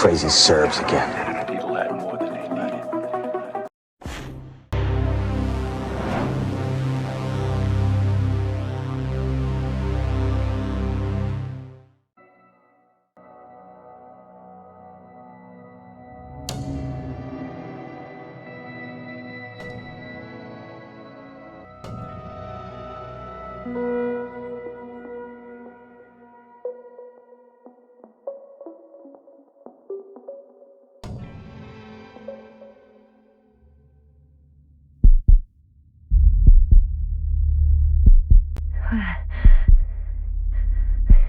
crazy Serbs again. People had more than they needed.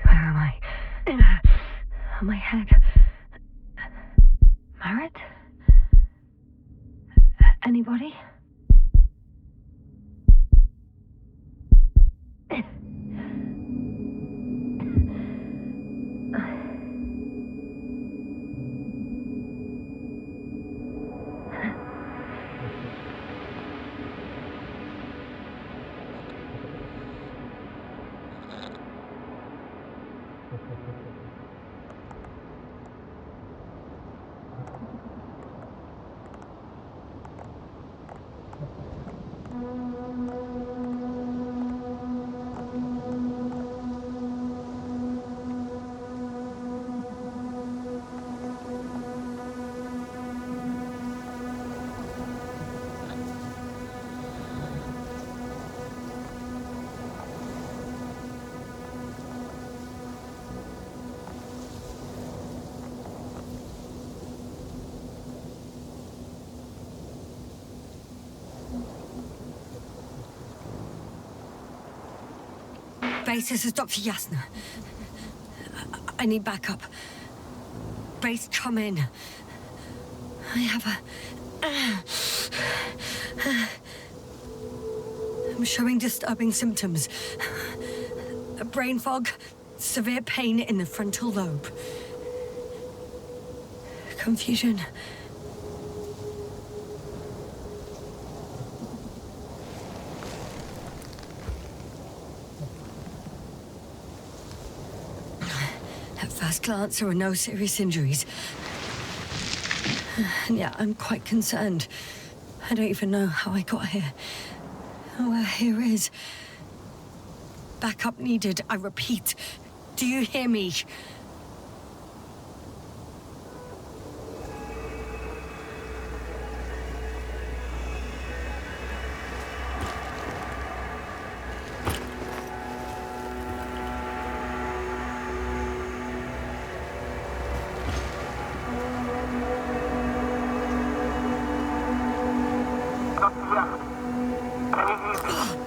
Where am I? On my head. Marit? Anybody? Base, this is Dr. Yasna. I need backup. Base, come in. I have I'm showing disturbing symptoms. A brain fog, severe pain in the frontal lobe. Confusion. At first glance, there are no serious injuries. And yet, I'm quite concerned. I don't even know how I got here. Where here is. Backup needed, I repeat. Do you hear me?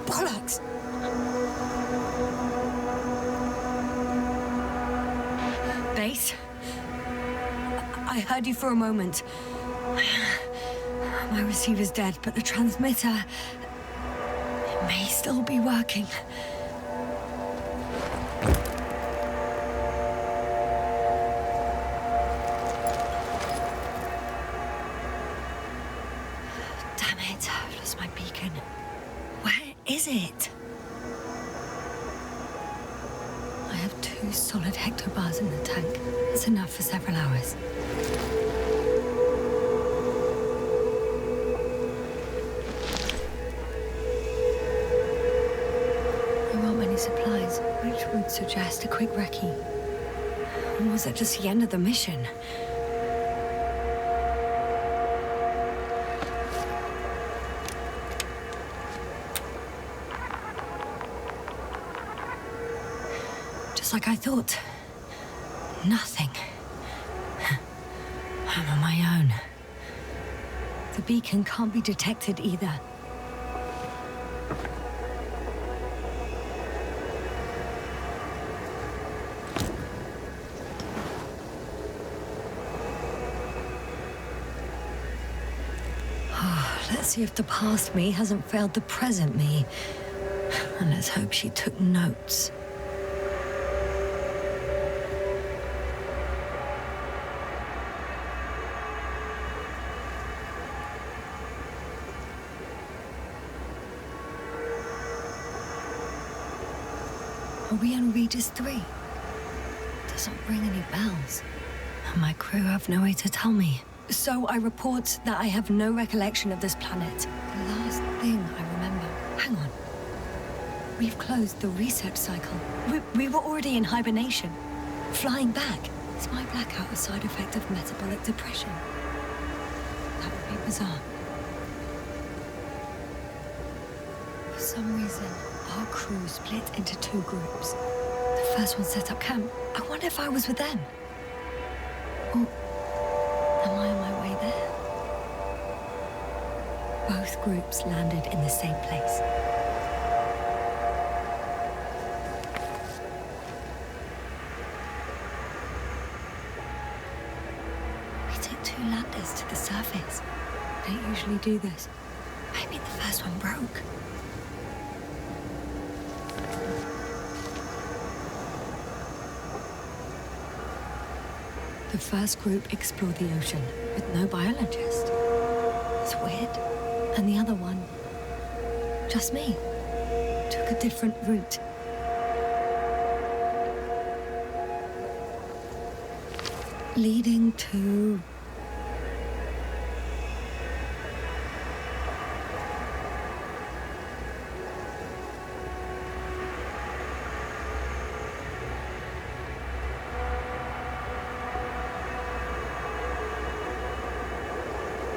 Bollocks! Base? I heard you for a moment. My receiver's dead, but the transmitter may still be working. Damn it, I've lost my beacon. Where is it? I have 2 solid hectobars in the tank. It's enough for several hours. There aren't many supplies, which would suggest a quick recce. Or was it just the end of the mission? Just like I thought. Nothing. I'm on my own. The beacon can't be detected either. Let's see if the past me hasn't failed the present me. And let's hope she took notes. Are we on Regis 3? Doesn't ring any bells. My crew have no way to tell me. So I report that I have no recollection of this planet. The last thing I remember... Hang on. We've closed the research cycle. We were already in hibernation. Flying back. Is my blackout a side effect of metabolic depression? That would be bizarre. For some reason, our crew split into two groups. The first one set up camp. I wonder if I was with them. Or am I on my way there? Both groups landed in the same place. We took two landers to the surface. We don't usually do this. Maybe the first one broke. The first group explored the ocean with no biologist. It's weird. And the other one, just me, took a different route. Leading to...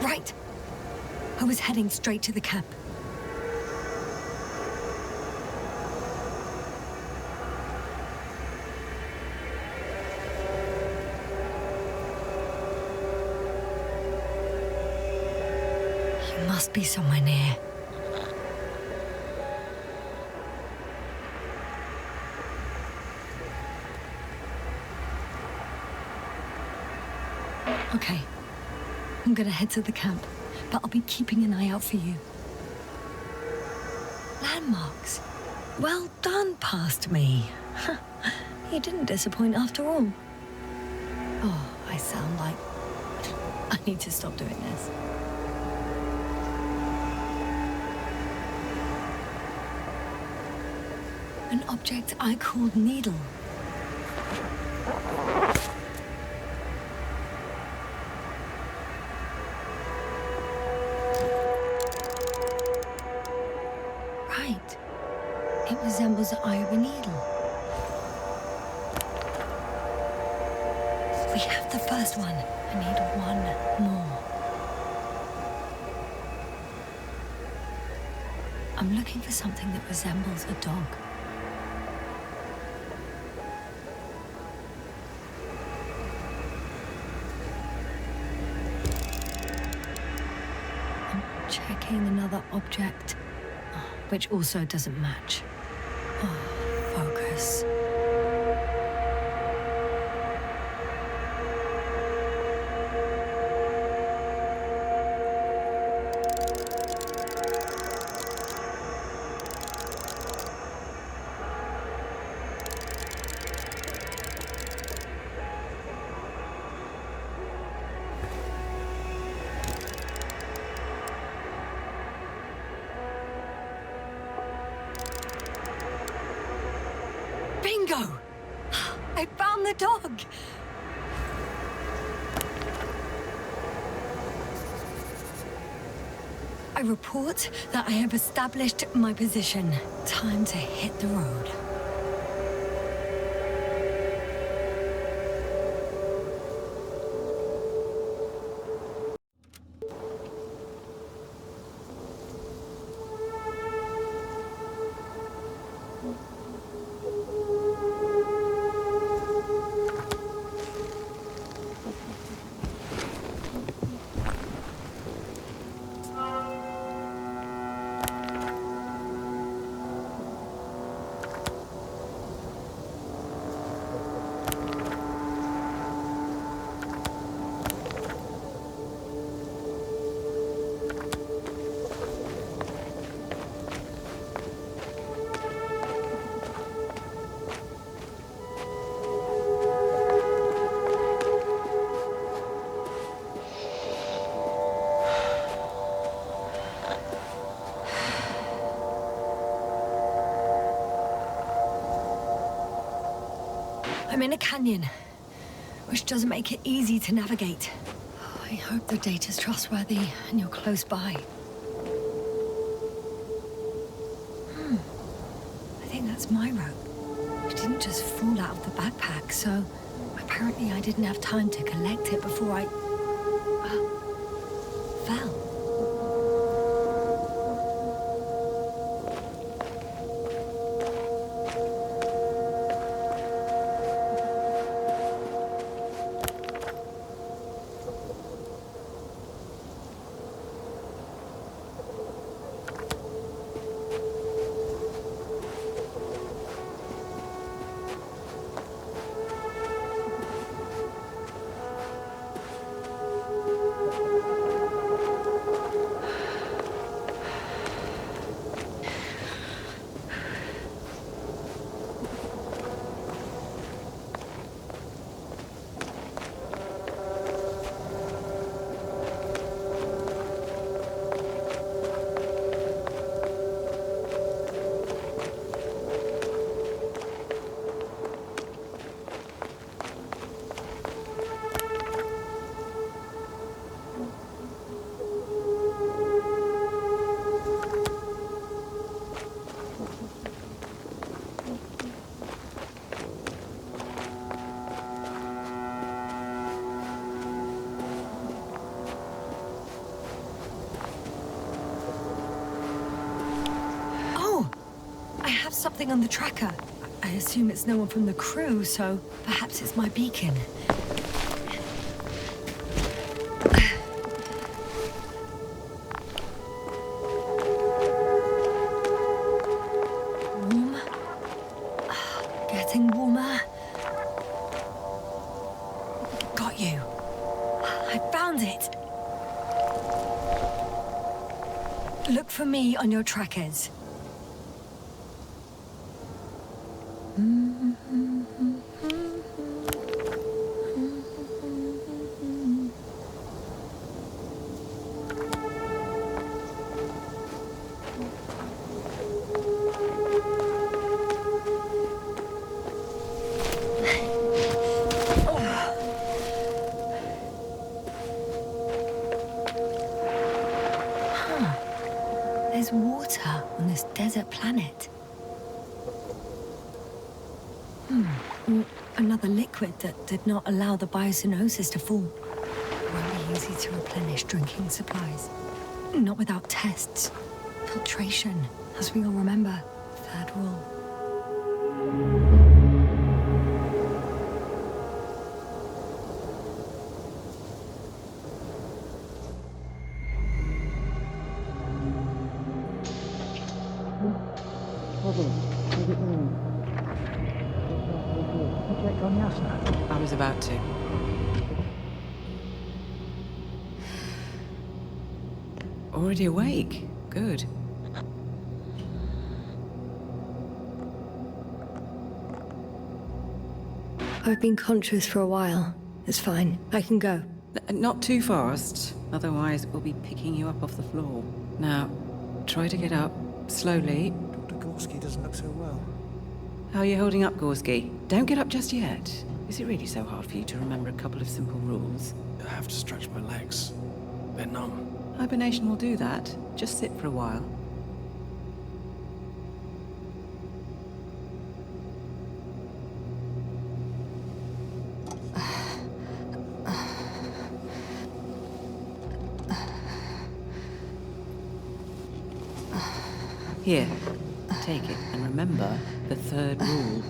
Right. I was heading straight to the camp. You must be somewhere near. Okay. I'm gonna head to the camp, but I'll be keeping an eye out for you. Landmarks. Well done, past me. You didn't disappoint after all. Oh, I sound like... I need to stop doing this. An object I called Needle. Right. It resembles the eye of a needle. We have the first one. I need one more. I'm looking for something that resembles a dog. I'm checking another object, which also doesn't match. Oh, focus. Bingo! I found the dog! I report that I have established my position. Time to hit the road. I'm in a canyon which doesn't make it easy to navigate. I hope the data's trustworthy and you're close by. I think that's my rope. It didn't just fall out of the backpack, so apparently I didn't have time to collect it before I fell. Something on the tracker. I assume it's no one from the crew, so perhaps it's my beacon. Warm. Getting warmer. Got you. I found it. Look for me on your trackers. There's water on this desert planet. Another liquid that did not allow the biocenosis to fall. Won't be easy to replenish drinking supplies. Not without tests. Filtration, as we all remember. Third rule. I was about to. Already awake? Good. I've been conscious for a while. It's fine. I can go. Not too fast, otherwise we'll be picking you up off the floor. Now, try to get up slowly. Dr. Gorski doesn't look so well. How are you holding up, Gorski? Don't get up just yet. Is it really so hard for you to remember a couple of simple rules? I have to stretch my legs. They're numb. Hibernation will do that. Just sit for a while. Here, take it, and remember the third rule.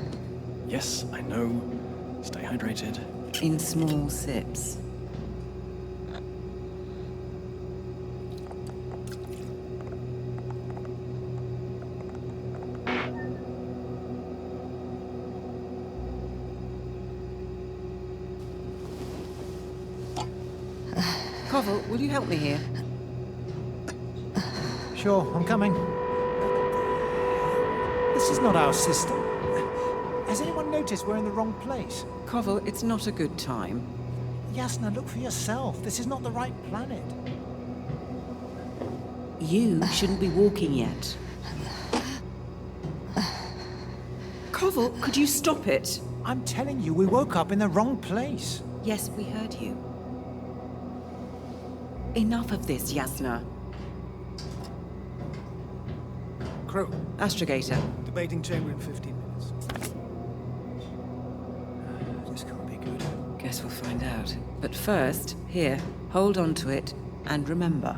Yes, I know. Stay hydrated. In small sips. Koval, will you help me here? Sure, I'm coming. This is not our system. Has anyone noticed we're in the wrong place? Koval, it's not a good time. Yasna, look for yourself. This is not the right planet. You shouldn't be walking yet. Koval, could you stop it? I'm telling you, we woke up in the wrong place. Yes, we heard you. Enough of this, Yasna. Crew, Astrogator. debating chamber in 15 minutes. This can't be good. Guess we'll find out. But first, here, hold on to it, and remember.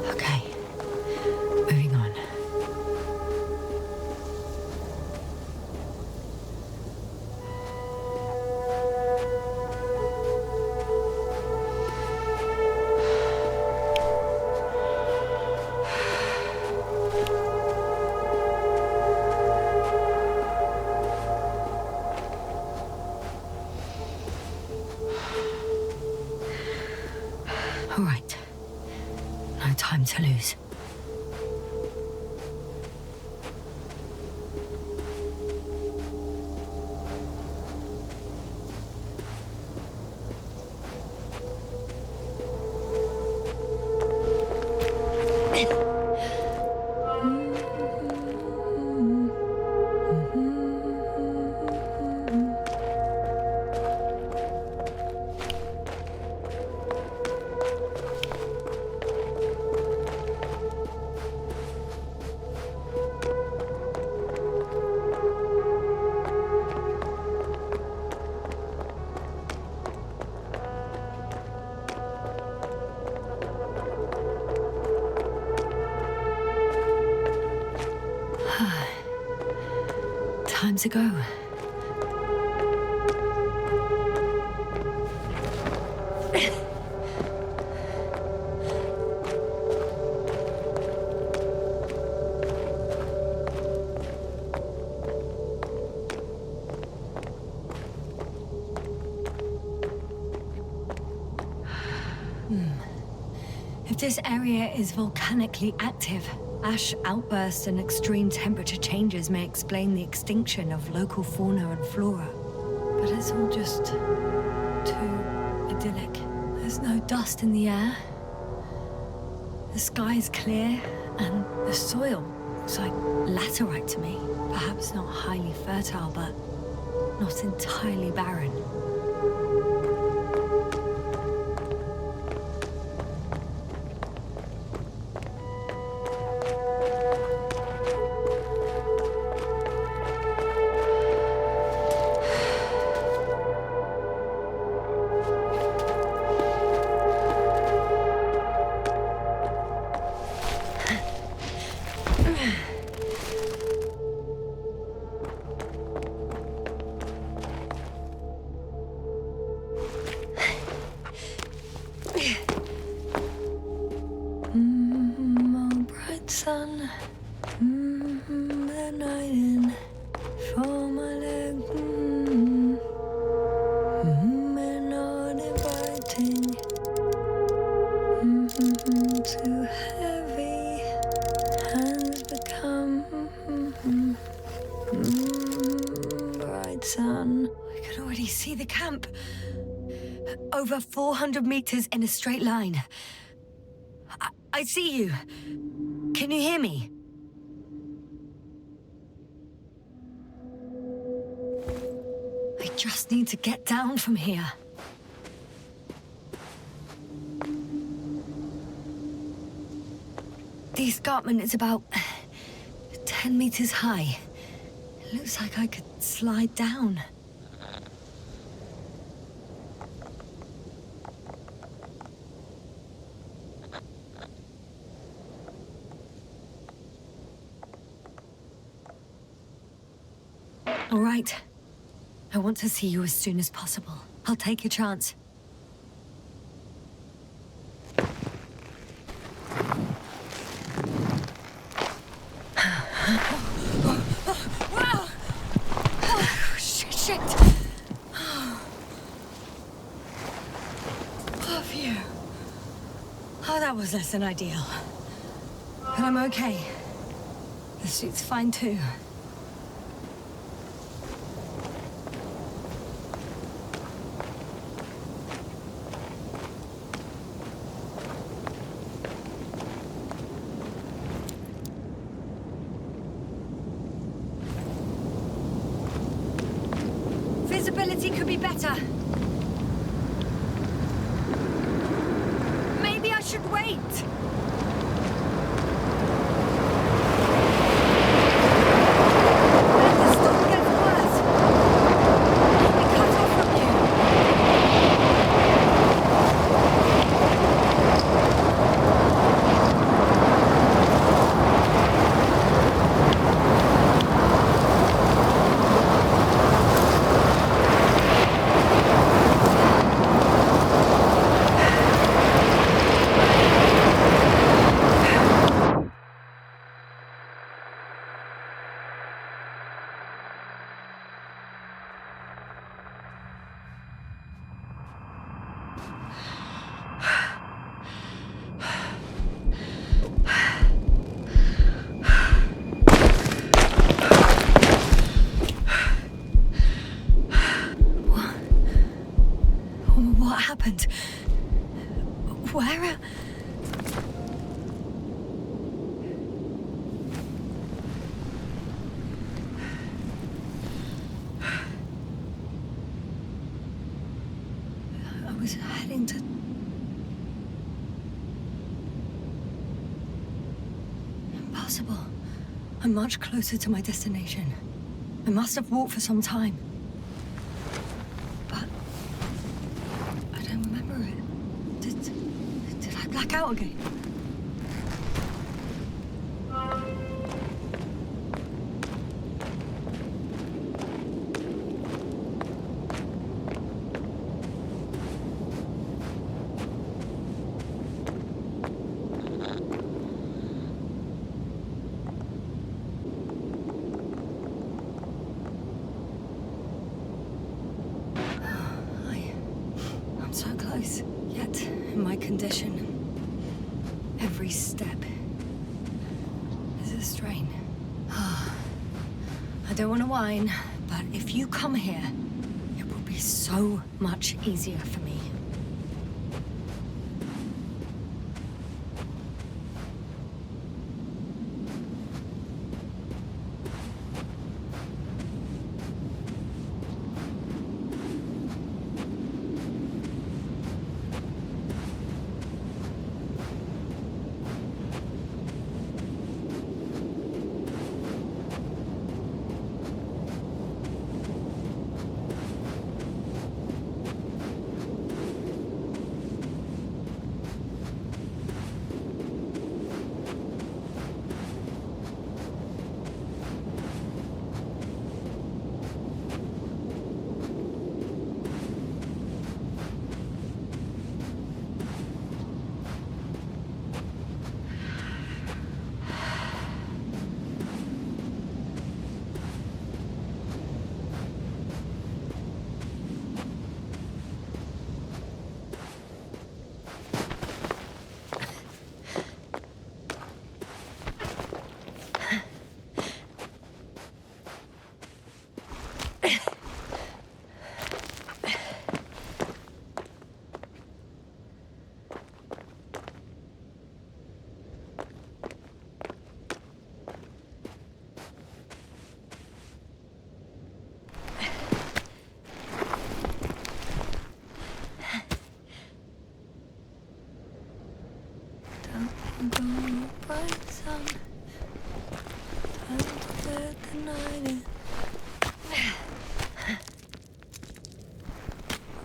Okay. Moving on. All right. No time to lose. Time to go. If this area is volcanically active, ash outbursts and extreme temperature changes may explain the extinction of local fauna and flora. But it's all just too idyllic. There's no dust in the air. The sky's clear, and the soil looks like laterite to me. Perhaps not highly fertile, but not entirely barren. Oh, bright sun, the night in for my leg. And not inviting, too heavy, hands become bright sun. I can already see the camp. Over 400 meters in a straight line. I see you. Can you hear me? I just need to get down from here. The escarpment is about 10 meters high. It looks like I could slide down. All right. I want to see you as soon as possible. I'll take your chance. Shit! Oh, phew. Oh, that was less than ideal. But I'm okay. The suit's fine too. Visibility could be better. Maybe I should wait. What happened? Where? I was heading to... Impossible. I'm much closer to my destination. I must have walked for some time. But I don't remember it. Did I black out again? I'm so close, yet in my condition, every step is a strain. I don't want to whine, but if you come here, it will be so much easier for me.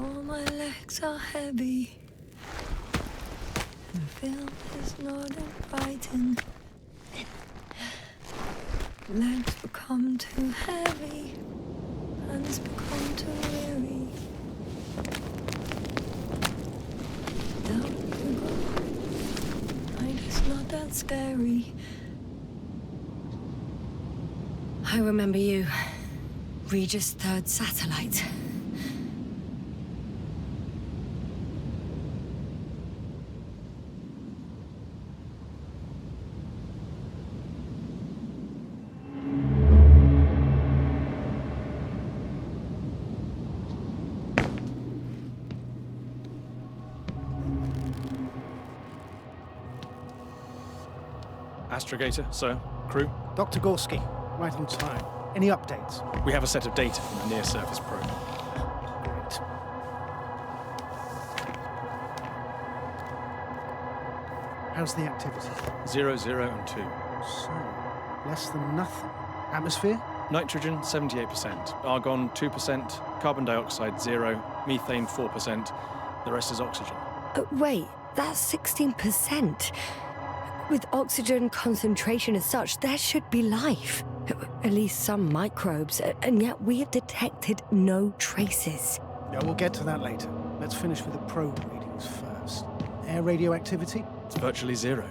All my legs are heavy. The film is not inviting. Legs become too heavy. Hands become too weary. Down you go. Night is not that scary. I remember you. Regis' third satellite. Astrogator, sir. Crew. Dr. Gorski, right on time. Any updates? We have a set of data from the near-surface probe. Great. How's the activity? 0, 0, and 2. So, less than nothing. Atmosphere? Nitrogen, 78%. Argon, 2%. Carbon dioxide, 0. Methane, 4%. The rest is oxygen. Wait, that's 16%. With oxygen concentration as such, there should be life. At least some microbes, and yet we have detected no traces. Yeah, we'll get to that later. Let's finish with the probe readings first. Air radioactivity? It's virtually 0.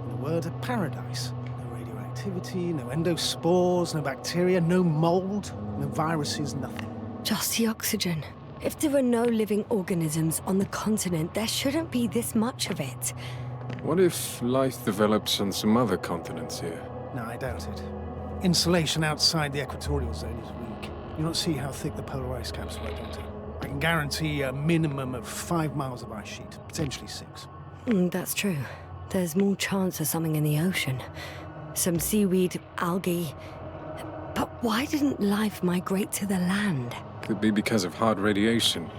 In a word, a paradise. No radioactivity, no endospores, no bacteria, no mold, no viruses, nothing. Just the oxygen. If there are no living organisms on the continent, there shouldn't be this much of it. What if life develops on some other continents here? No, I doubt it. Insulation outside the equatorial zone is weak. You don't see how thick the polar ice caps were, Doctor. I can guarantee a minimum of 5 miles of ice sheet, potentially 6. That's true. There's more chance of something in the ocean. Some seaweed, algae. But why didn't life migrate to the land? Could be because of hard radiation.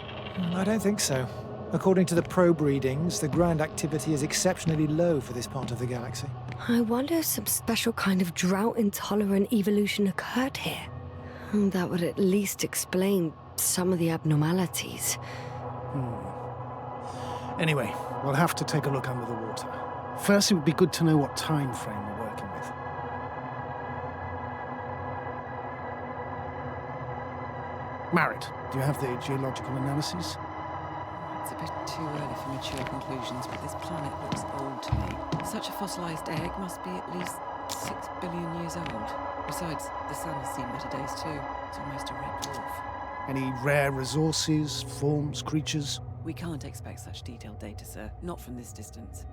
I don't think so. According to the probe readings, the ground activity is exceptionally low for this part of the galaxy. I wonder if some special kind of drought-intolerant evolution occurred here. That would at least explain some of the abnormalities. Anyway, we'll have to take a look under the water. First, it would be good to know what time frame we're working with. Marit, do you have the geological analysis? It's a bit too early for mature conclusions, but this planet looks old to me. Such a fossilized egg must be at least 6 billion years old. Besides, the sun has seen better days too. It's almost a red dwarf. Any rare resources, forms, creatures? We can't expect such detailed data, sir. Not from this distance.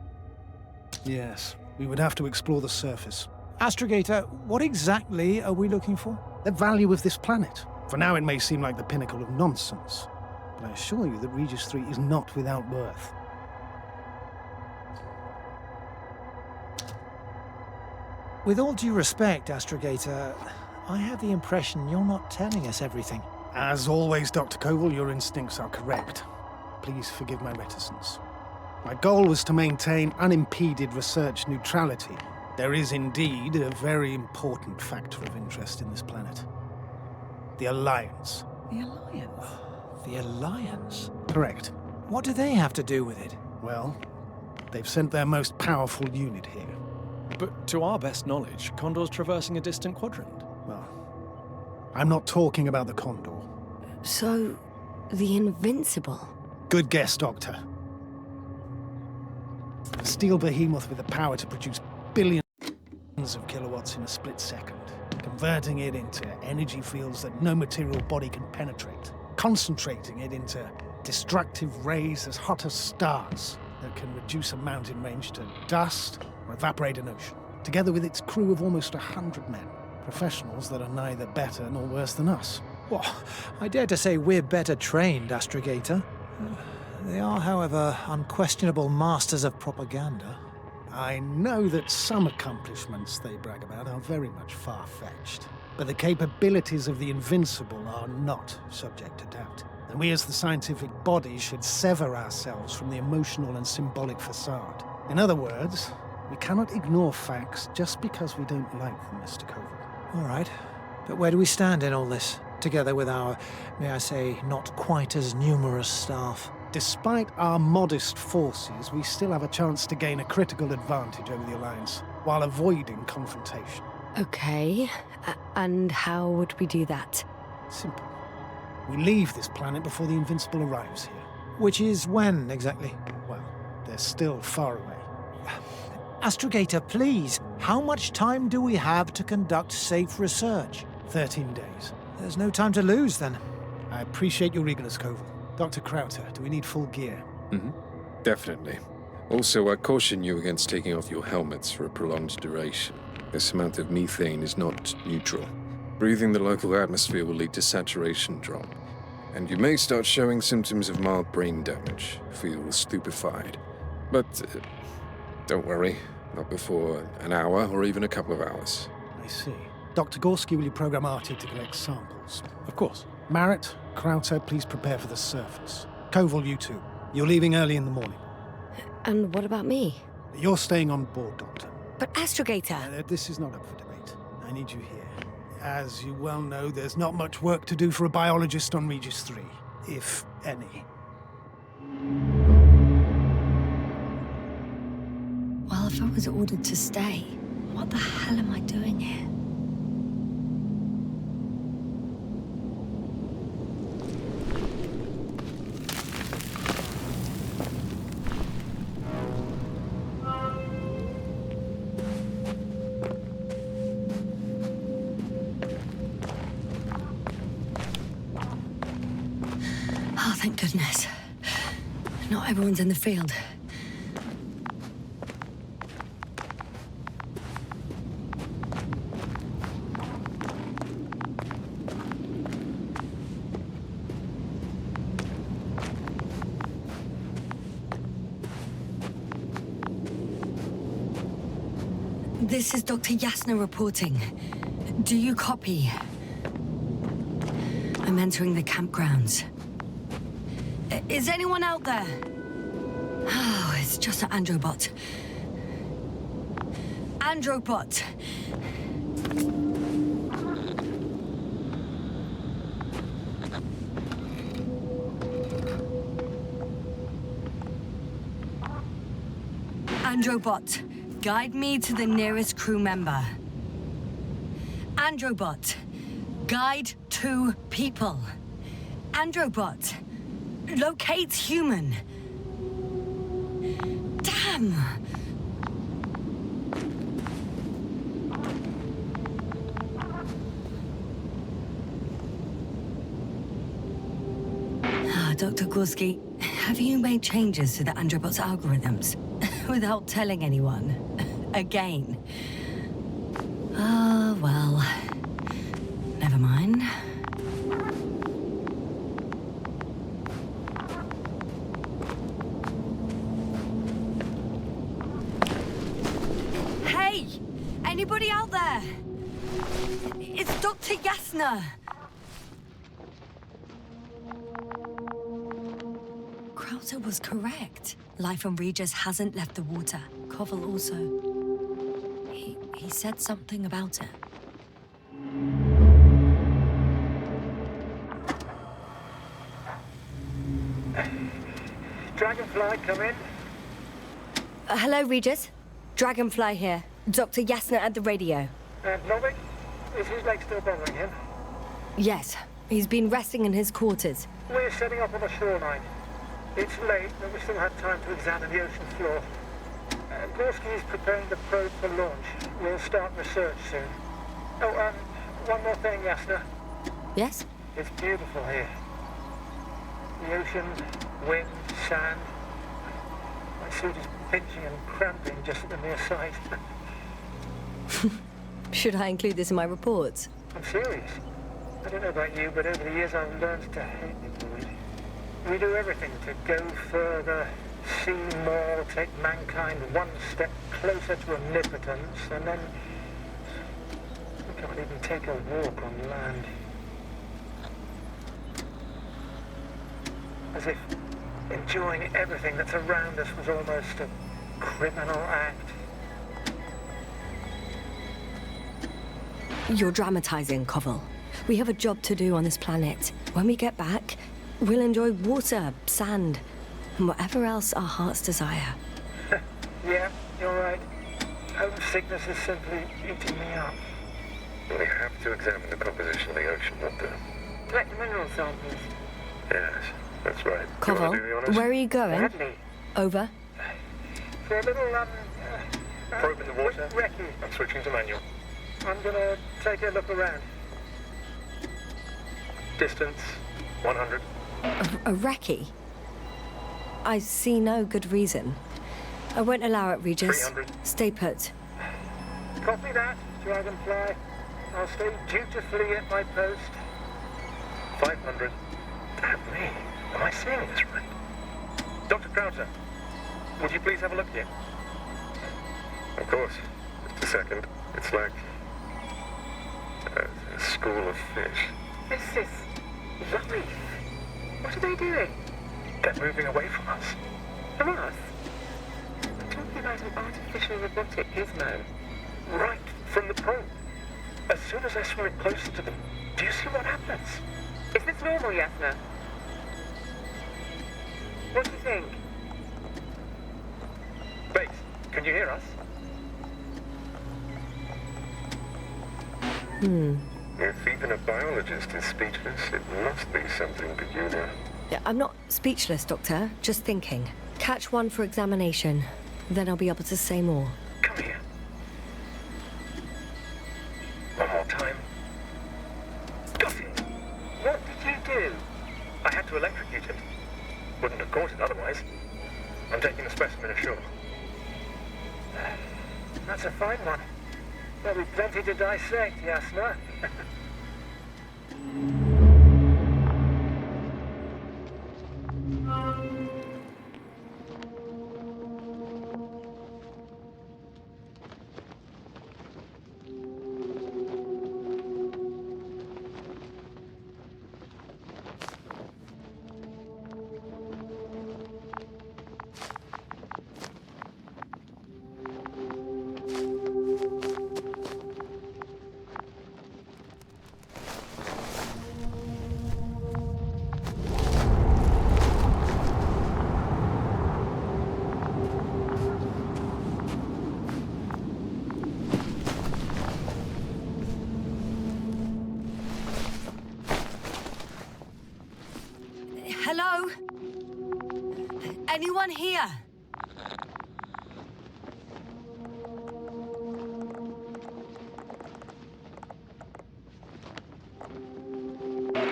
Yes, we would have to explore the surface. Astrogator, what exactly are we looking for? The value of this planet. For now, it may seem like the pinnacle of nonsense, but I assure you that Regis 3 is not without worth. With all due respect, Astrogator, I have the impression you're not telling us everything. As always, Dr. Koval, your instincts are correct. Please forgive my reticence. My goal was to maintain unimpeded research neutrality. There is indeed a very important factor of interest in this planet. The Alliance. The Alliance? The Alliance? Correct. What do they have to do with it? Well, they've sent their most powerful unit here. But to our best knowledge, Condor's traversing a distant quadrant. Well, I'm not talking about the Condor. So, the Invincible? Good guess, Doctor. A steel behemoth with the power to produce billions of kilowatts in a split second, converting it into energy fields that no material body can penetrate, concentrating it into destructive rays as hot as stars that can reduce a mountain range to dust or evaporate an ocean, together with its crew of almost 100 men, professionals that are neither better nor worse than us. Well, I dare to say we're better trained, Astrogator. They are, however, unquestionable masters of propaganda. I know that some accomplishments they brag about are very much far-fetched, but the capabilities of the Invincible are not subject to doubt. And we as the scientific body should sever ourselves from the emotional and symbolic facade. In other words, we cannot ignore facts just because we don't like them, Mr. Koval. All right. But where do we stand in all this, together with our, may I say, not quite as numerous staff? Despite our modest forces, we still have a chance to gain a critical advantage over the Alliance, while avoiding confrontation. Okay, and how would we do that? Simple. We leave this planet before the Invincible arrives here. Which is when, exactly? Well, they're still far away. Astrogator, please, how much time do we have to conduct safe research? 13 days. There's no time to lose, then. I appreciate your eagerness, Koval. Dr. Krauter, do we need full gear? Definitely. Also, I caution you against taking off your helmets for a prolonged duration. This amount of methane is not neutral. Breathing the local atmosphere will lead to saturation drop, and you may start showing symptoms of mild brain damage, feel stupefied. But don't worry, Not before an hour or even a couple of hours. I see. Dr. Gorski, will you program Artie to collect samples? Of course. Marrett, Krauter, please prepare for the surface. Koval, you two. You're leaving early in the morning. And what about me? You're staying on board, Doctor. But Astrogator... This is not up for debate. I need you here. As you well know, there's not much work to do for a biologist on Regis 3, if any. Well, if I was ordered to stay, what the hell am I doing here? Oh, thank goodness. Not everyone's in the field. This is Dr. Yasna reporting. Do you copy? I'm entering the campgrounds. Is anyone out there? Oh, it's just an Androbot. Androbot! Androbot, guide me to the nearest crew member. Androbot, guide 2 people. Androbot, locate human. Damn! Dr. Gorski, have you made changes to the Androbot's algorithms without telling anyone? Again? Ah, well, never mind. Hey! Anybody out there? It's Dr. Yasna! Krauter was correct. Life on Regis hasn't left the water. Koval also. He said something about it. Dragonfly, come in. Hello, Regis. Dragonfly here. Dr. Yasna at the radio. And Novik? Is his leg still bothering him? Yes. He's been resting in his quarters. We're setting up on the shoreline. It's late, but we still have time to examine the ocean floor. Gorski is preparing the probe for launch. We'll start research soon. Oh, one more thing, Yasna. Yes? It's beautiful here. The ocean, wind, sand. My suit is pinching and cramping just at the mere sight. Should I include this in my reports? I'm serious. I don't know about you, but over the years I've learned to hate the void. We do everything to go further, see more, take mankind one step closer to omnipotence, and then we can't even take a walk on land. As if enjoying everything that's around us was almost a criminal act. You're dramatizing, Koval. We have a job to do on this planet. When we get back, we'll enjoy water, sand, and whatever else our hearts desire. Yeah, you're right. Homesickness is simply eating me up. We have to examine the composition of the ocean water. Collect the mineral samples. Yes, that's right. You wanna do the Koval, honors? where are you going? Bradley, Over. for a little, Probe in the water. recce. I'm switching to manual. I'm gonna take a look around. Distance, 100. A recce? I see no good reason. I won't allow it, Regis. 300. Stay put. Copy that, Dragonfly. I'll stay dutifully at my post. 500. Damn me. Am I seeing this right? Dr. Krauter, would you please have a look here? Of course. Just a second. It's like a school of fish. This is life. What are they doing? They're moving away from us. From us? I'm talking about an artificial robotic gizmo. Right from the probe. As soon as I swim closer to them, do you see what happens? Is this normal, Yasna? What do you think? Base, can you hear us? If even a biologist is speechless, it must be something peculiar. Yeah, I'm not speechless, Doctor. Just thinking. Catch one for examination. Then I'll be able to say more. Come here. One more time. Got it! What did you do? I had to electrocute him. Wouldn't have caught it otherwise. I'm taking the specimen ashore. That's a fine one. There'll be plenty to dissect, Yasna. Hello? Anyone here?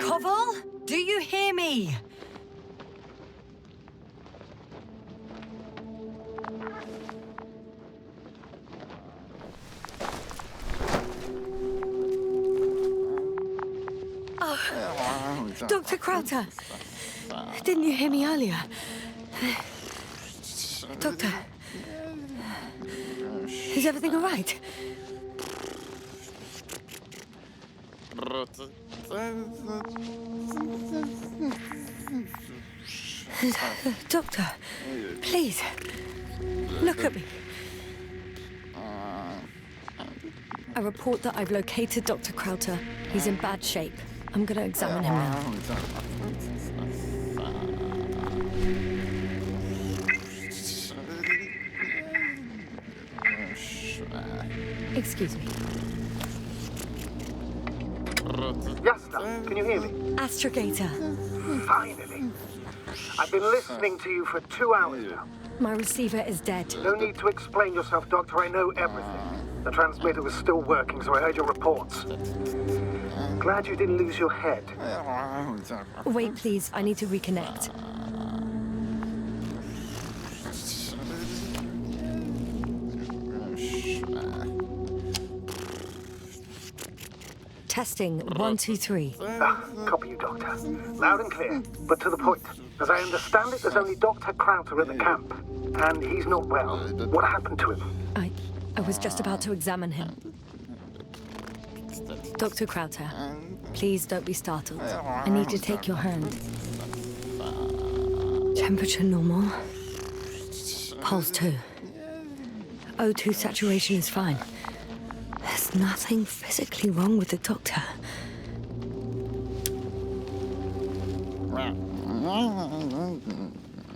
Koval? Do you hear me? Oh, Dr. Crowther. Didn't you hear me earlier? Doctor, is everything all right? Doctor, please, look at me. I report that I've located Dr. Crowther. He's in bad shape. I'm going to examine him now. Excuse me. Yasna, can you hear me? Astrogator. Finally. I've been listening to you for 2 hours now. My receiver is dead. No need to explain yourself, Doctor. I know everything. The transmitter was still working, so I heard your reports. Glad you didn't lose your head. Wait, please. I need to reconnect. Testing 1, 2, 3. Copy you, Doctor. Loud and clear, but to the point. As I understand it, there's only Dr. Crowther at the camp, and he's not well. What happened to him? I was just about to examine him. Dr. Crowther, please don't be startled. I need to take your hand. Temperature normal. Pulse 2. O2 saturation is fine. There's nothing physically wrong with the doctor.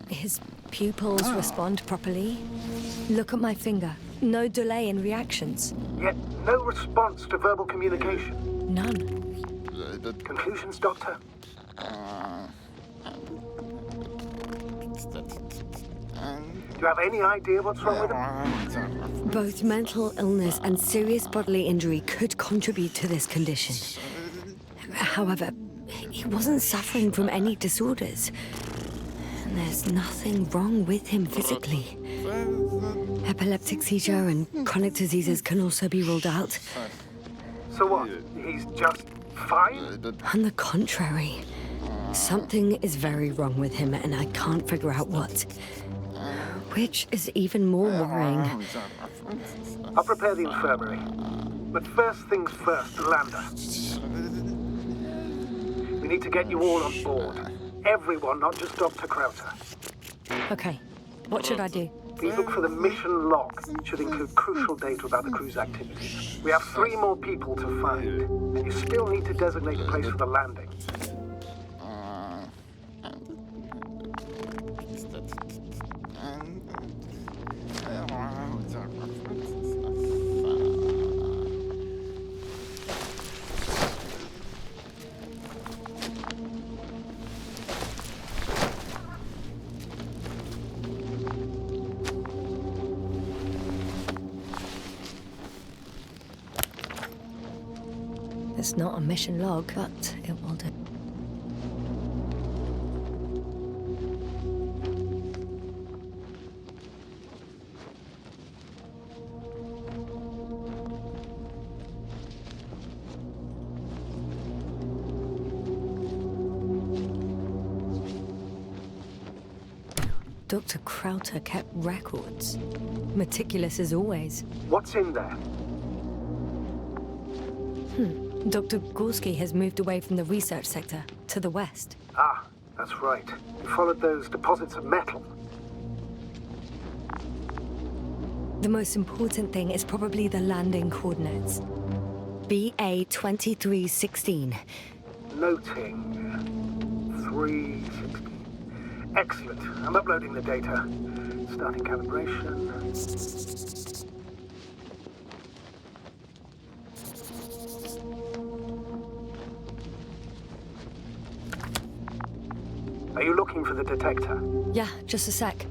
His pupils respond properly. Look at my finger. No delay in reactions. Yet no response to verbal communication. None. Conclusions, Doctor? Do you have any idea what's wrong with him? Both mental illness and serious bodily injury could contribute to this condition. However, he wasn't suffering from any disorders. And there's nothing wrong with him physically. Epileptic seizure and chronic diseases can also be ruled out. So what? He's just fine? On the contrary, something is very wrong with him and I can't figure out what. Which is even more worrying. I'll prepare the infirmary. But first things first, the lander. We need to get you all on board. Everyone, not just Dr. Krauter. Okay, what should I do? Please look for the mission log. It should include crucial data about the crew's activities. We have 3 more people to find, and you still need to designate a place for the landing. It's not a mission log, but it will do. Dr. Krauter kept records. Meticulous as always. What's in there? Dr. Gorski has moved away from the research sector to the west. Ah, that's right. You followed those deposits of metal. The most important thing is probably the landing coordinates. BA 2316. Noting 316. Excellent. I'm uploading the data. Starting calibration. Are you looking for the detector? Yeah, just a sec.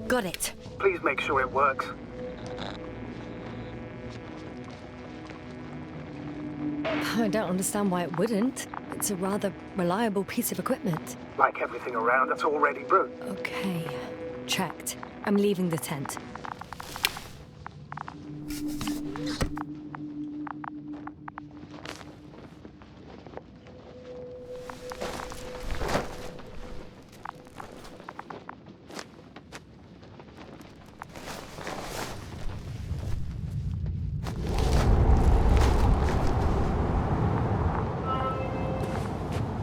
Got it. Please make sure it works. I don't understand why it wouldn't. It's a rather reliable piece of equipment. Like everything around that's already broke. Okay, checked. I'm leaving the tent.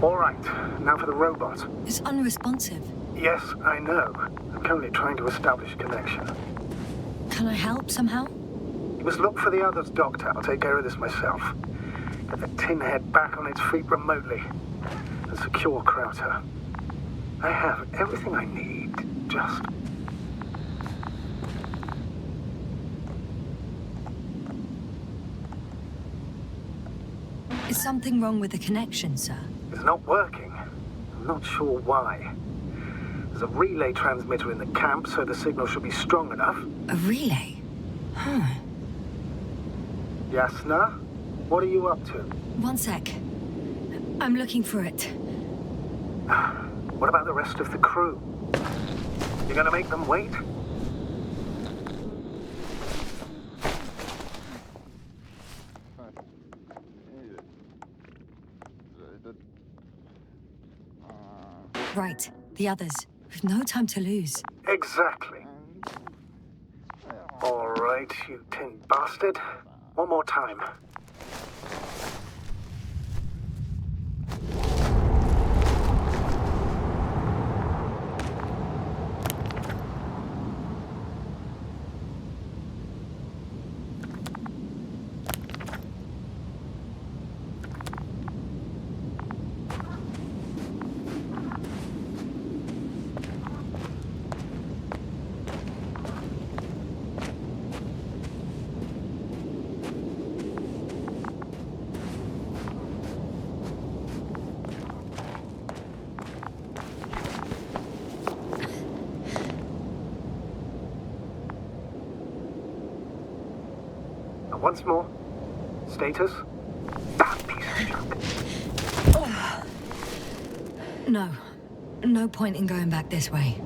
All right, now for the robot. It's unresponsive. Yes, I know. I'm currently trying to establish a connection. Can I help somehow? You must look for the others, Doctor. I'll take care of this myself. Get the tin head back on its feet remotely. And secure Krauter. I have everything I need. Just... Is something wrong with the connection, sir? It's not working. I'm not sure why. There's a relay transmitter in the camp, so the signal should be strong enough. A relay? Huh. Yasna? What are you up to? One sec. I'm looking for it. What about the rest of the crew? You're gonna make them wait? Right, the others. We've no time to lose. Exactly. All right, you tin bastard. One more time. Once more. Status? That piece of junk. No. No point in going back this way.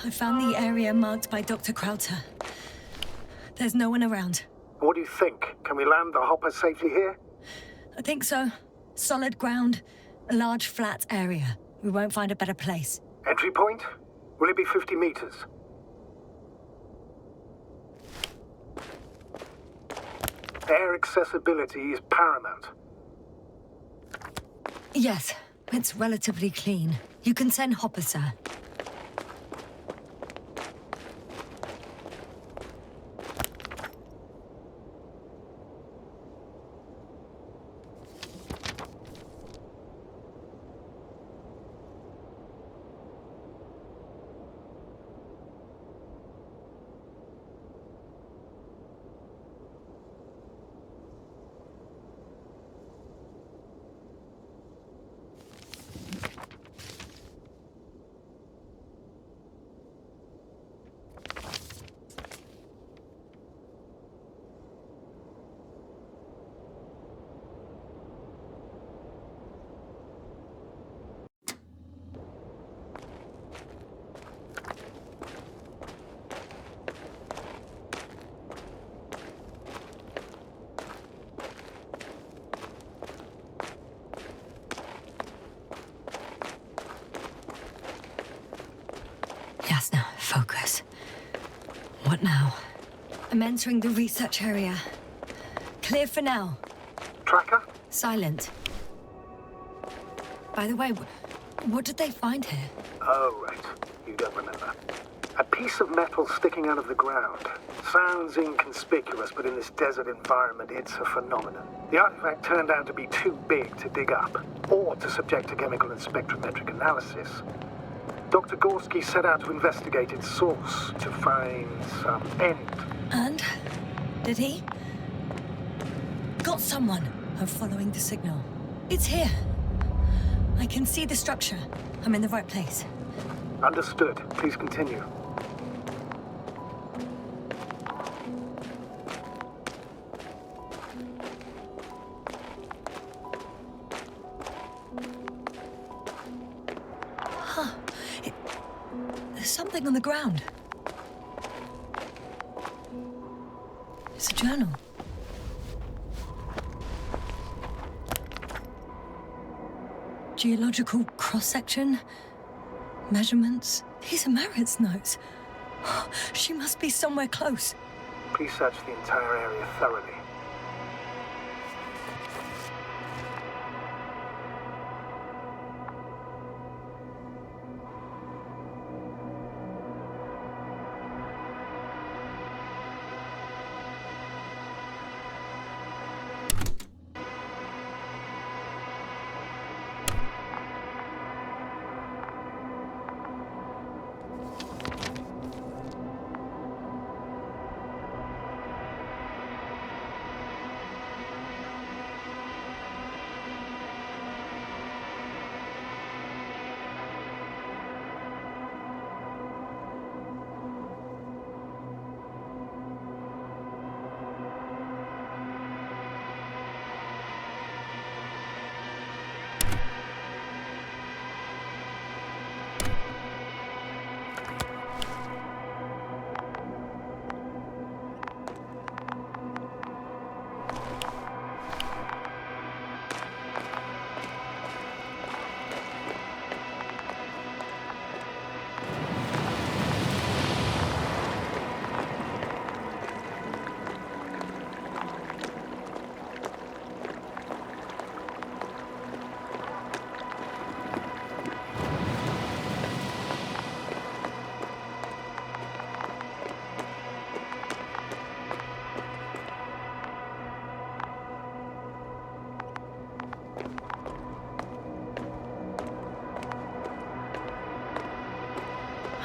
I found the area marked by Dr. Krauter. There's no one around. What do you think? Can we land the hopper safely here? I think so. Solid ground, a large flat area. We won't find a better place. Entry point? Will it be 50 meters? Air accessibility is paramount. Yes, it's relatively clean. You can send Hopper, sir. Yes, now, focus. What now? I'm entering the research area. Clear for now. Tracker? Silent. By the way, what did they find here? Oh, right. You don't remember. A piece of metal sticking out of the ground. Sounds inconspicuous, but in this desert environment, it's a phenomenon. The artifact turned out to be too big to dig up, or to subject to chemical and spectrometric analysis. Dr. Gorski set out to investigate its source, to find some end. And? Did he? Got someone. I'm following the signal. It's here. I can see the structure. I'm in the right place. Understood. Please continue. There's something on the ground. It's a journal. Geological cross-section, measurements. These are Marit's notes. She must be somewhere close. Please search the entire area thoroughly.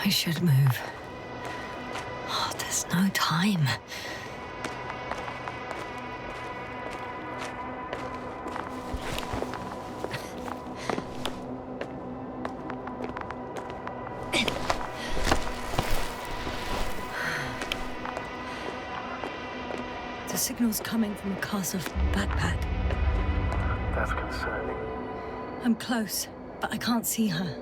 I should move. Oh, there's no time. The signal's coming from a cast of Bat-Pat. That's concerning. I'm close, but I can't see her.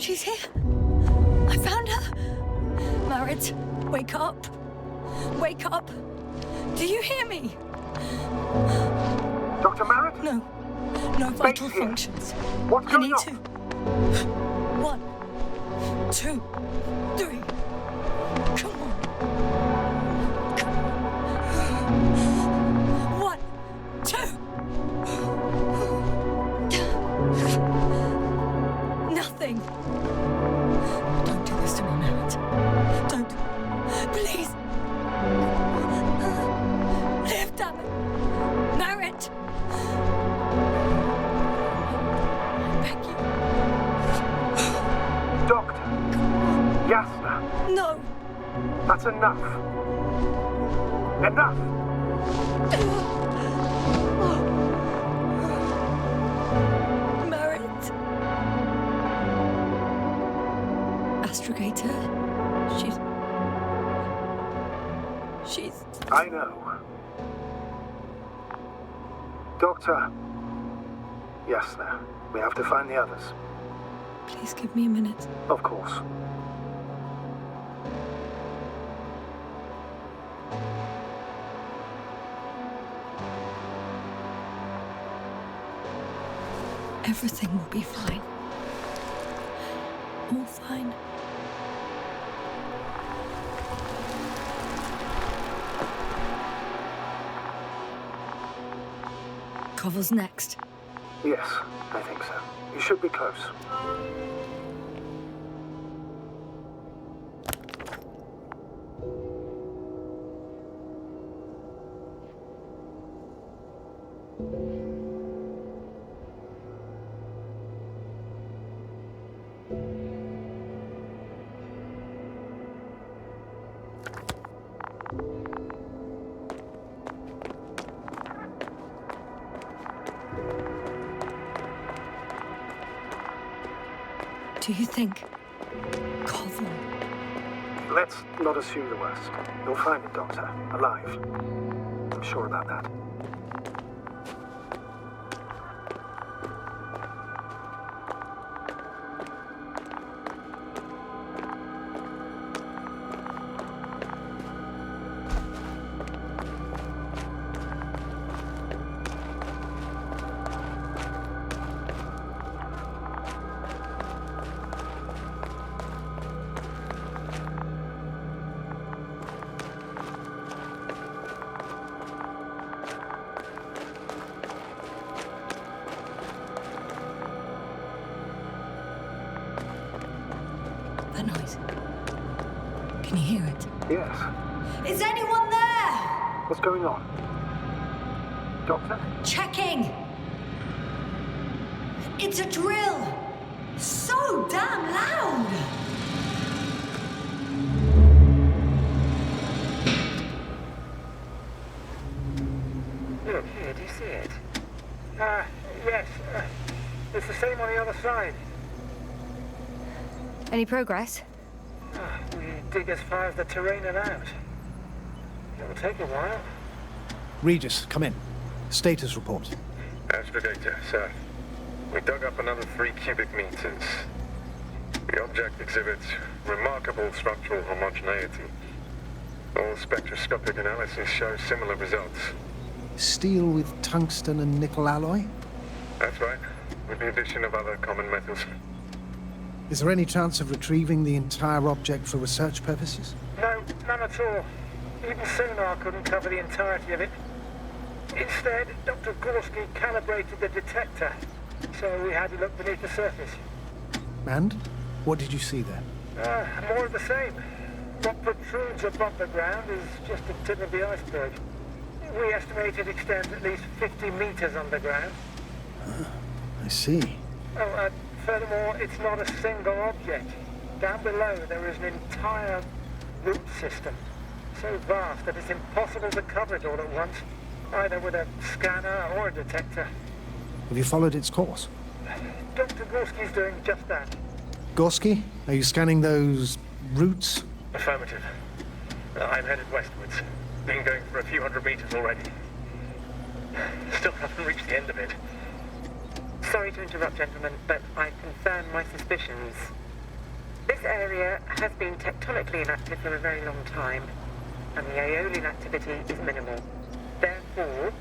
She's here. I found her. Marit, wake up. Wake up. Do you hear me? Dr. Marit? No. No vital functions. What's I going need on? to. 1, 2, 3. Come on. 1, 2. Nothing. Don't do this to me, Marit. Don't. Please. Live, damn it. Marit. Beg you. Doctor. Yasna. No. That's enough. Enough. Marit. Astrogator. She's... I know. Doctor. Yasna, we have to find the others. Please give me a minute. Of course. Everything will be fine. All fine. Cover's next. Yes, I think so. You should be close. Do you think? Koval? Let's not assume the worst. You'll find it, Doctor. Alive. I'm sure about that. That noise. Can you hear it? Yes. Is anyone there? What's going on? Doctor? Checking. It's a drill. So damn loud. Look here, do you see it? Yes. It's the same on the other side. Any progress? We dig as far as the terrain allows. It'll take a while. Regis, come in. Status report. Astrogator, sir. We dug up another 3 cubic meters. The object exhibits remarkable structural homogeneity. All spectroscopic analysis show similar results. Steel with tungsten and nickel alloy? That's right, with the addition of other common metals. Is there any chance of retrieving the entire object for research purposes? No, none at all. Even sonar couldn't cover the entirety of it. Instead, Dr. Gorski calibrated the detector, so we had to look beneath the surface. And? What did you see there? More of the same. What protrudes above the ground is just the tip of the iceberg. We estimate it extends at least 50 meters underground. I see. Furthermore, it's not a single object. Down below, there is an entire root system, so vast that it's impossible to cover it all at once, either with a scanner or a detector. Have you followed its course? Dr. Gorski's doing just that. Gorski, are you scanning those routes? Affirmative. I'm headed westwards. Been going for a few hundred meters already. Still haven't reached the end of it. Sorry to interrupt, gentlemen, but I confirm my suspicions. This area has been tectonically inactive for a very long time, and the aeolian activity is minimal. Therefore,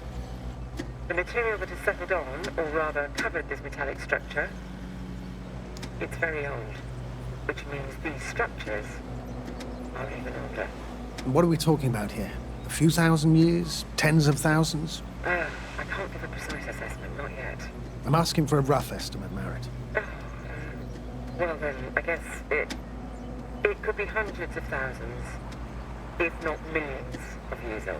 the material that has settled on, or rather covered this metallic structure, it's very old, which means these structures are even older. What are we talking about here? A few thousand years? Tens of thousands? I can't give a precise assessment, not yet. I'm asking for a rough estimate, Merritt. Well then, I guess it could be hundreds of thousands, if not millions of years old.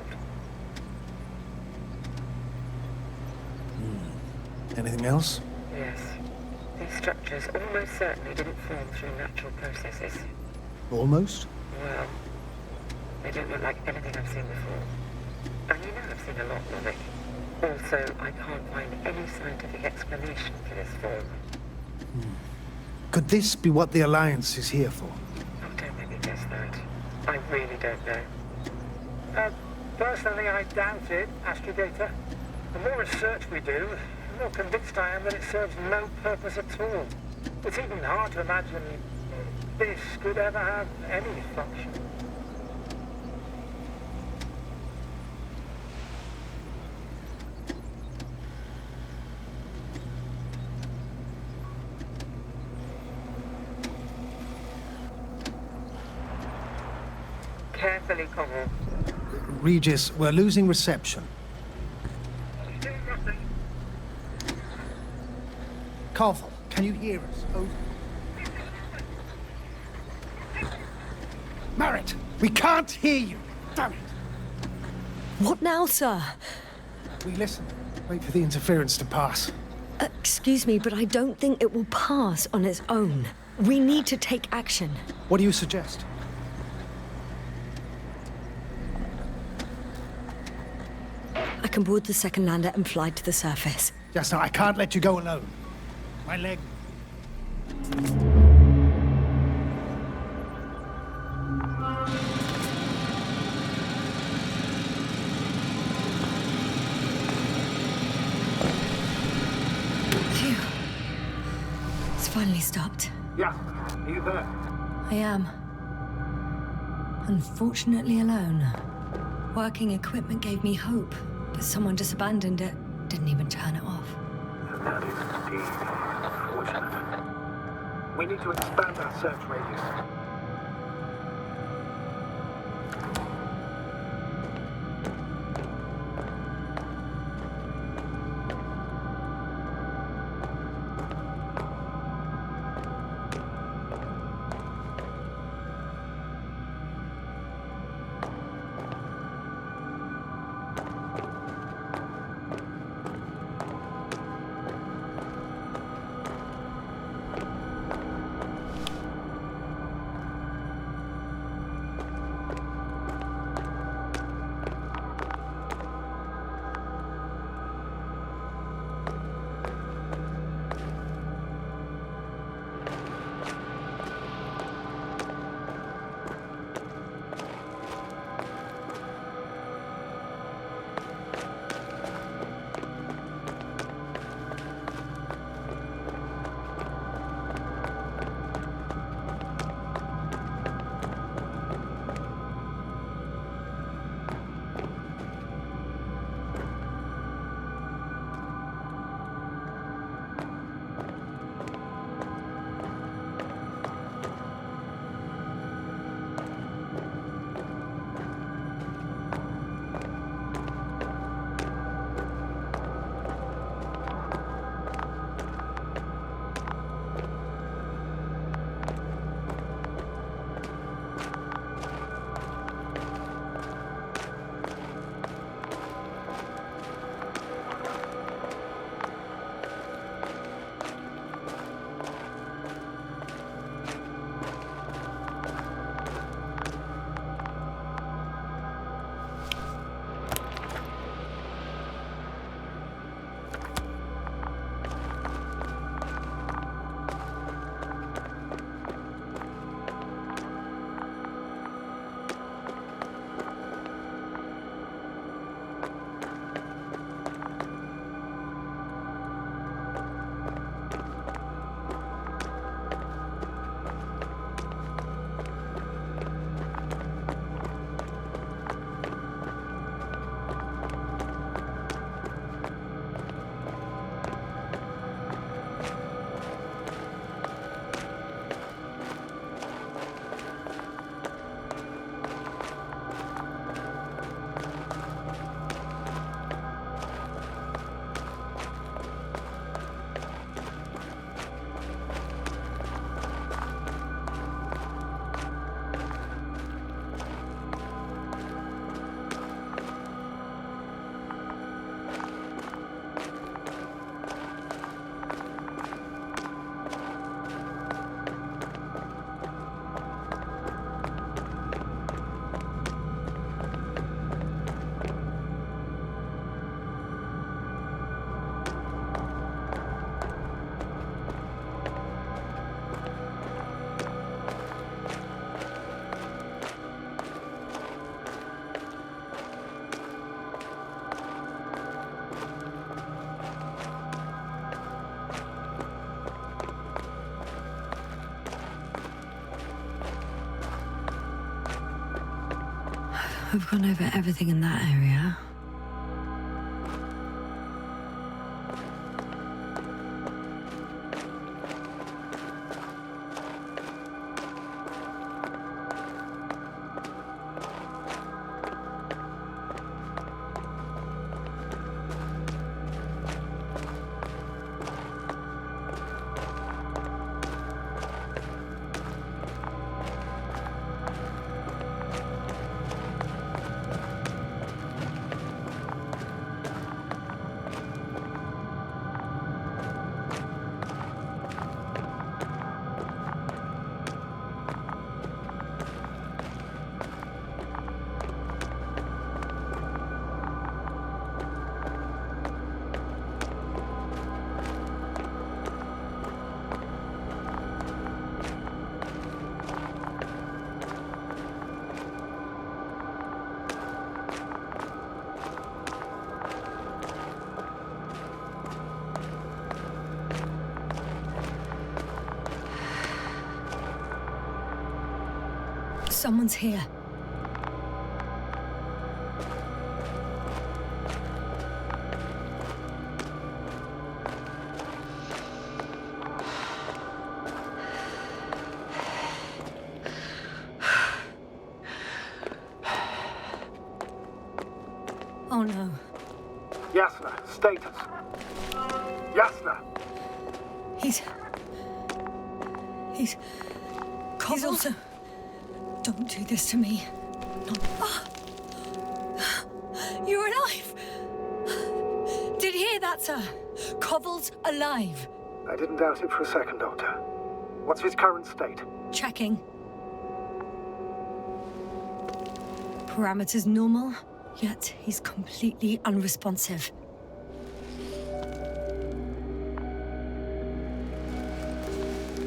Anything else? Yes. These structures almost certainly didn't form through natural processes. Almost? Well, they don't look like anything I've seen before. And you know I've seen a lot, Lovick. Also, I can't find any scientific explanation for this form. Could this be what the Alliance is here for? Oh, don't make me guess that. I really don't know. Personally, I doubt it, Astrogator. The more research we do, the more convinced I am that it serves no purpose at all. It's even hard to imagine this could ever have any function. Carefully, Connell. Regis, we're losing reception. Still nothing. Carvel, can you hear us? Over. Merritt, we can't hear you. Damn it. What now, sir? We listen. Wait for the interference to pass. Excuse me, but I don't think it will pass on its own. We need to take action. What do you suggest? I can board the second lander and fly to the surface. Just now, I can't let you go alone. My leg. Phew. It's finally stopped. Yeah, are you there? I am. Unfortunately alone. Working equipment gave me hope, but someone just abandoned it. Didn't even turn it off. That is indeed unfortunate. We need to expand our search radius. We've gone over everything in that area. Someone's here. Oh no. Yasna, status. Yasna! He's also... Don't do this to me. You're alive! Did you hear that, sir? Koval's alive. I didn't doubt it for a second, Doctor. What's his current state? Checking. Parameters normal, yet he's completely unresponsive.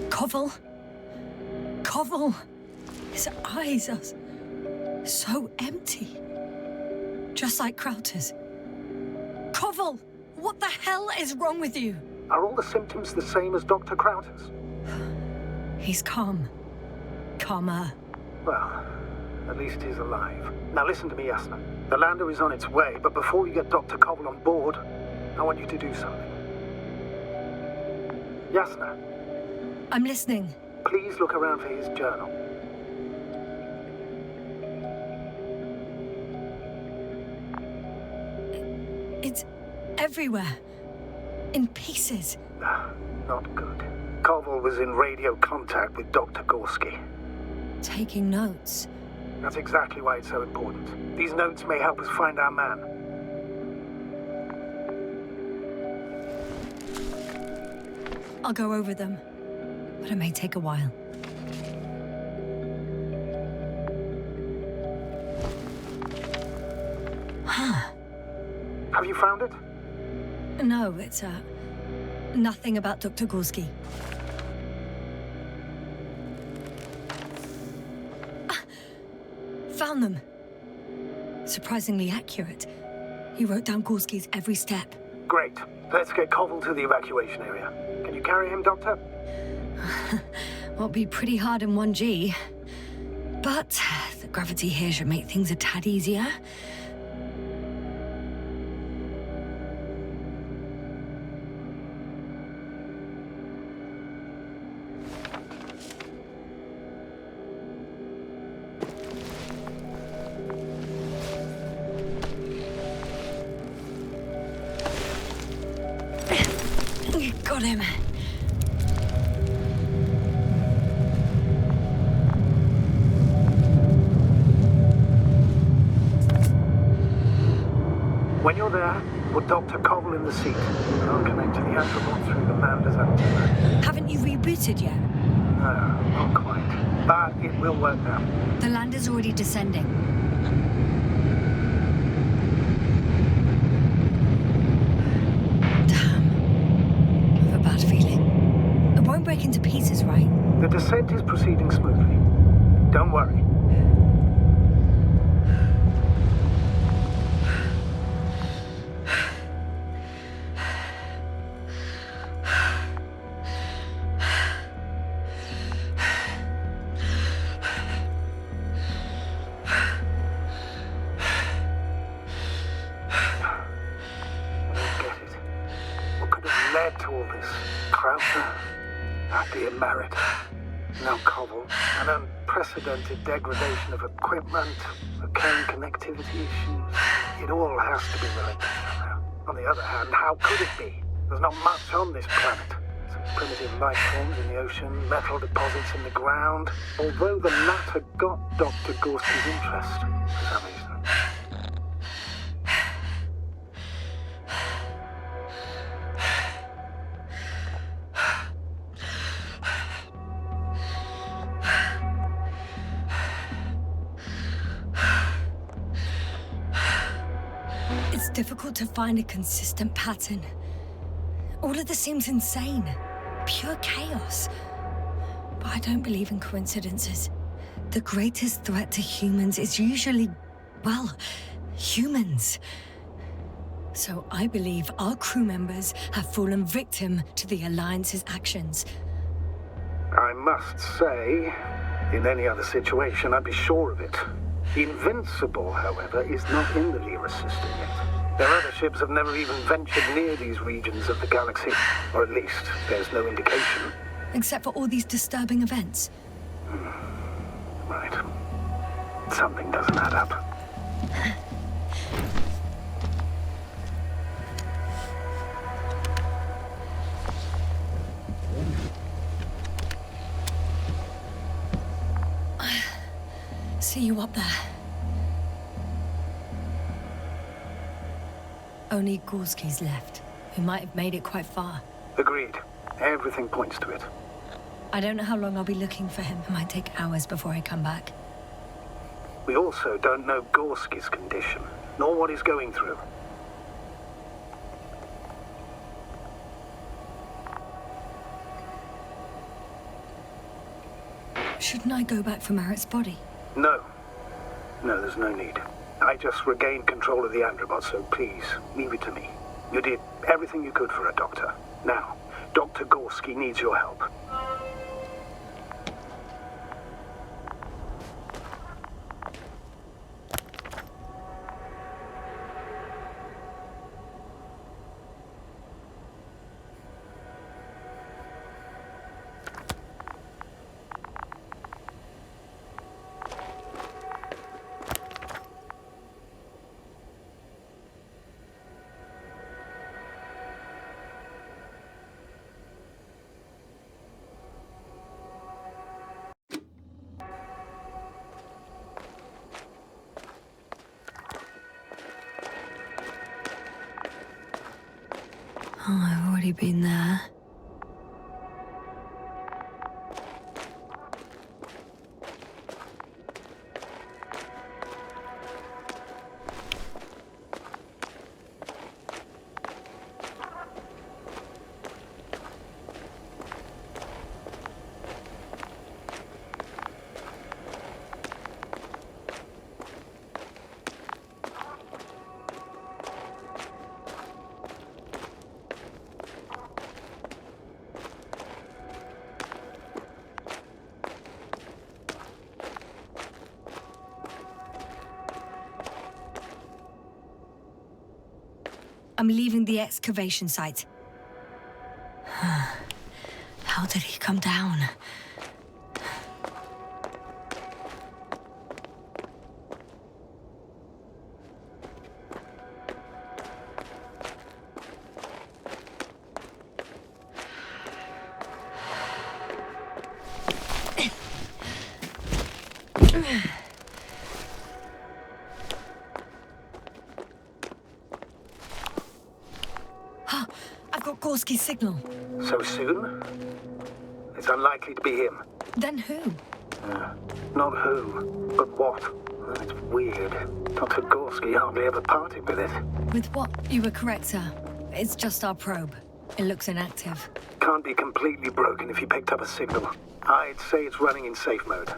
Koval? His eyes are so empty. Just like Krauter's. Koval! What the hell is wrong with you? Are all the symptoms the same as Dr. Krauter's? He's calm. Calmer. Well, at least he's alive. Now listen to me, Yasna. The lander is on its way, but before you get Dr. Koval on board, I want you to do something. Yasna. I'm listening. Please look around for his journal. It's everywhere. In pieces. Not good. Koval was in radio contact with Dr. Gorski. Taking notes. That's exactly why it's so important. These notes may help us find our man. I'll go over them, but it may take a while. Have you found it? No, it's, nothing about Dr. Gorski. Found them. Surprisingly accurate. He wrote down Gorski's every step. Great. Let's get Koval to the evacuation area. Can you carry him, Doctor? Won't be pretty hard in 1G. But the gravity here should make things a tad easier. Got him. When you're there, put Dr. Koval in the seat. I'll connect to the Astrobot through the lander's antenna. Haven't you rebooted yet? No, not quite. But it will work now. The lander's already descending. Break into pieces, right? The descent is proceeding smoothly. Don't worry. I'd be married. No cover, an unprecedented degradation of equipment, recurring connectivity issues. It all has to be related somehow. On the other hand, how could it be? There's not much on this planet. Some primitive life forms in the ocean, metal deposits in the ground. Although the latter got Dr. Gorski's interest for some reason. It's difficult to find a consistent pattern. All of this seems insane. Pure chaos. But I don't believe in coincidences. The greatest threat to humans is usually, well, humans. So I believe our crew members have fallen victim to the Alliance's actions. I must say, in any other situation, I'd be sure of it. Invincible, however, is not in the Lyra system yet. Their other ships have never even ventured near these regions of the galaxy. Or at least, there's no indication. Except for all these disturbing events. Right. Something doesn't add up. See you up there. Only Gorski's left. We might have made it quite far. Agreed. Everything points to it. I don't know how long I'll be looking for him. It might take hours before I come back. We also don't know Gorski's condition, nor what he's going through. Shouldn't I go back for Merritt's body? No. No, there's no need. I just regained control of the Androbot, so please, leave it to me. You did everything you could for her, Doctor. Now, Dr. Gorski needs your help. Oh, I've already been there. I'm leaving the excavation site. How did he come down? I've got Gorski's signal. So soon? It's unlikely to be him. Then who? Not who, but what. It's weird. Dr. Gorski hardly ever parted with it. With what? You were correct, sir. It's just our probe. It looks inactive. Can't be completely broken if you picked up a signal. I'd say it's running in safe mode.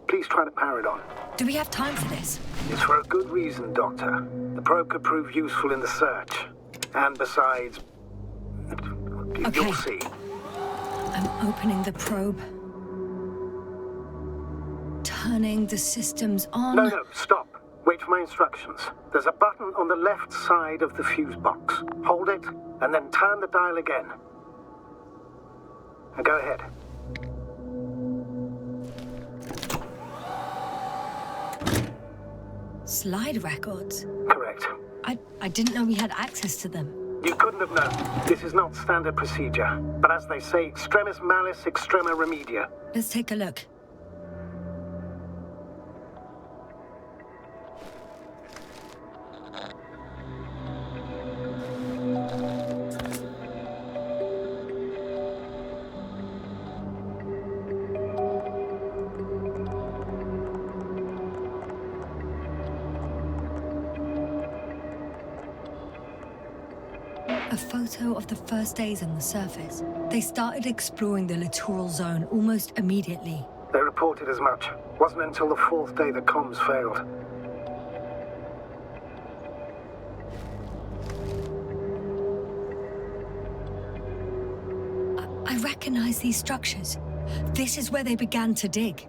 Please try to power it on. Do we have time for this? It's for a good reason, Doctor. The probe could prove useful in the search. And besides... Okay. You'll see. I'm opening the probe. Turning the systems on. No, stop. Wait for my instructions. There's a button on the left side of the fuse box. Hold it, and then turn the dial again. Now go ahead. Slide records? Correct. I didn't know we had access to them. You couldn't have known. This is not standard procedure. But as they say, extremis malice, extrema remedia. Let's take a look. A photo of the first days on the surface. They started exploring the littoral zone almost immediately. They reported as much. Wasn't until the 4th day the comms failed. I recognize these structures. This is where they began to dig.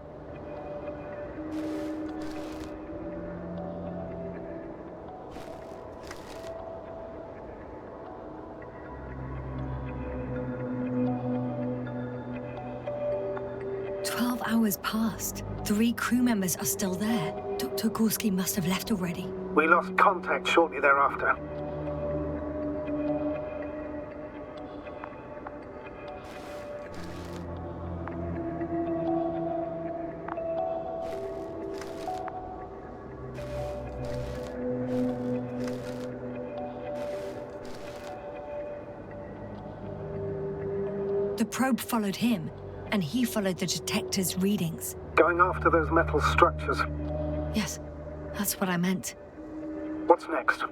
Hours passed. 3 crew members are still there. Dr. Gorski must have left already. We lost contact shortly thereafter. The probe followed him, and he followed the detector's readings. Going after those metal structures? Yes, that's what I meant. What's next?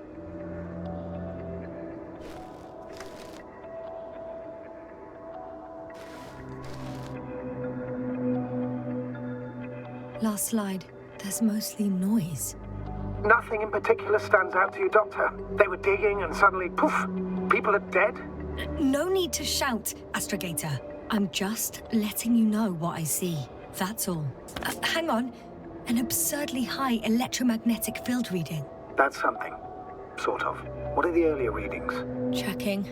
Last slide. There's mostly noise. Nothing in particular stands out to you, Doctor? They were digging and suddenly, poof, people are dead? No need to shout, Astrogator. I'm just letting you know what I see. That's all. Hang on. An absurdly high electromagnetic field reading. That's something. Sort of. What are the earlier readings? Checking.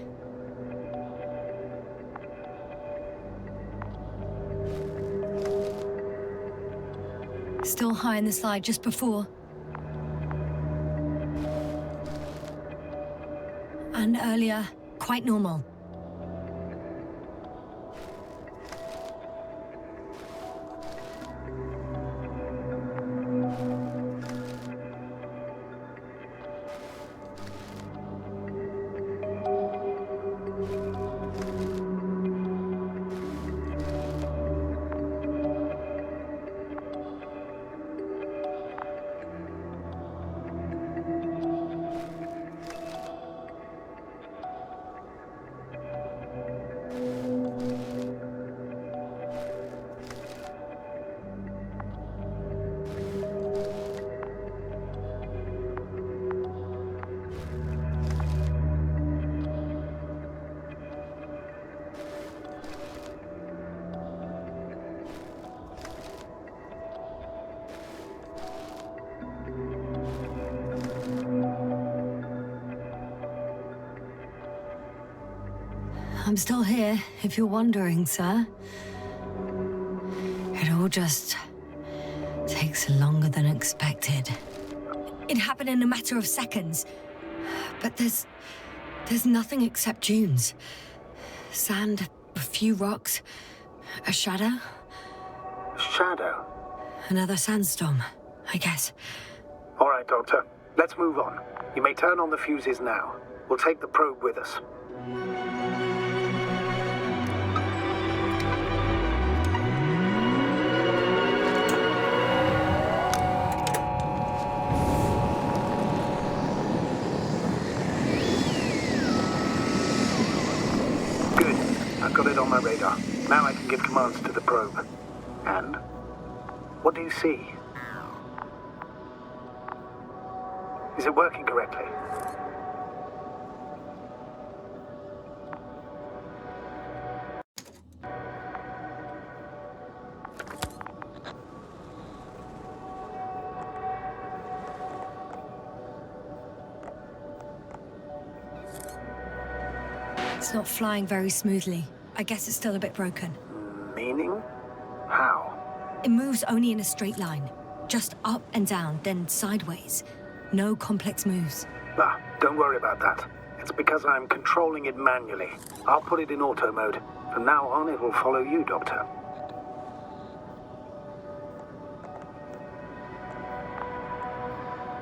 Still high in the slide just before. And earlier, quite normal. I'm still here, if you're wondering, sir. It all just takes longer than expected. It happened in a matter of seconds. But there's nothing except dunes. Sand, a few rocks, a shadow. Shadow? Another sandstorm, I guess. All right, Doctor. Let's move on. You may turn on the fuses now. We'll take the probe with us. I've got it on my radar. Now I can give commands to the probe. And? What do you see? Is it working correctly? It's not flying very smoothly. I guess it's still a bit broken. Meaning? How? It moves only in a straight line. Just up and down, then sideways. No complex moves. Ah, don't worry about that. It's because I'm controlling it manually. I'll put it in auto mode. From now on, it will follow you, Doctor.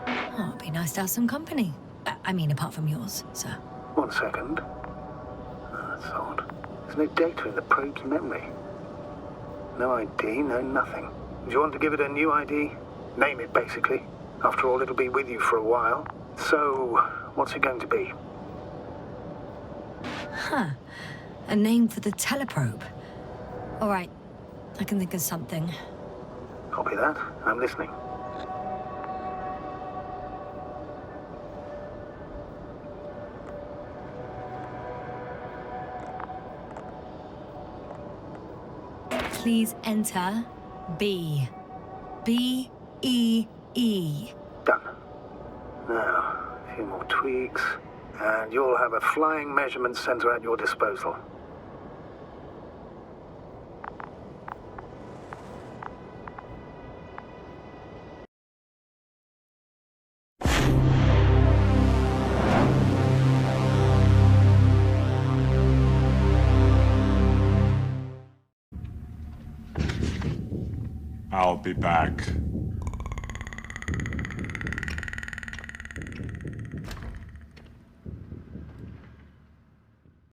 Oh, it'd be nice to have some company. I mean, apart from yours, sir. 1 second. Oh, that's odd. There's no data in the probe's memory. No ID, no nothing. Do you want to give it a new ID? Name it, basically. After all, it'll be with you for a while. So, what's it going to be? Huh. A name for the teleprobe. All right. I can think of something. Copy that. I'm listening. Please enter B. B-E-E. Done. Now, a few more tweaks, and you'll have a flying measurement center at your disposal. I'll be back.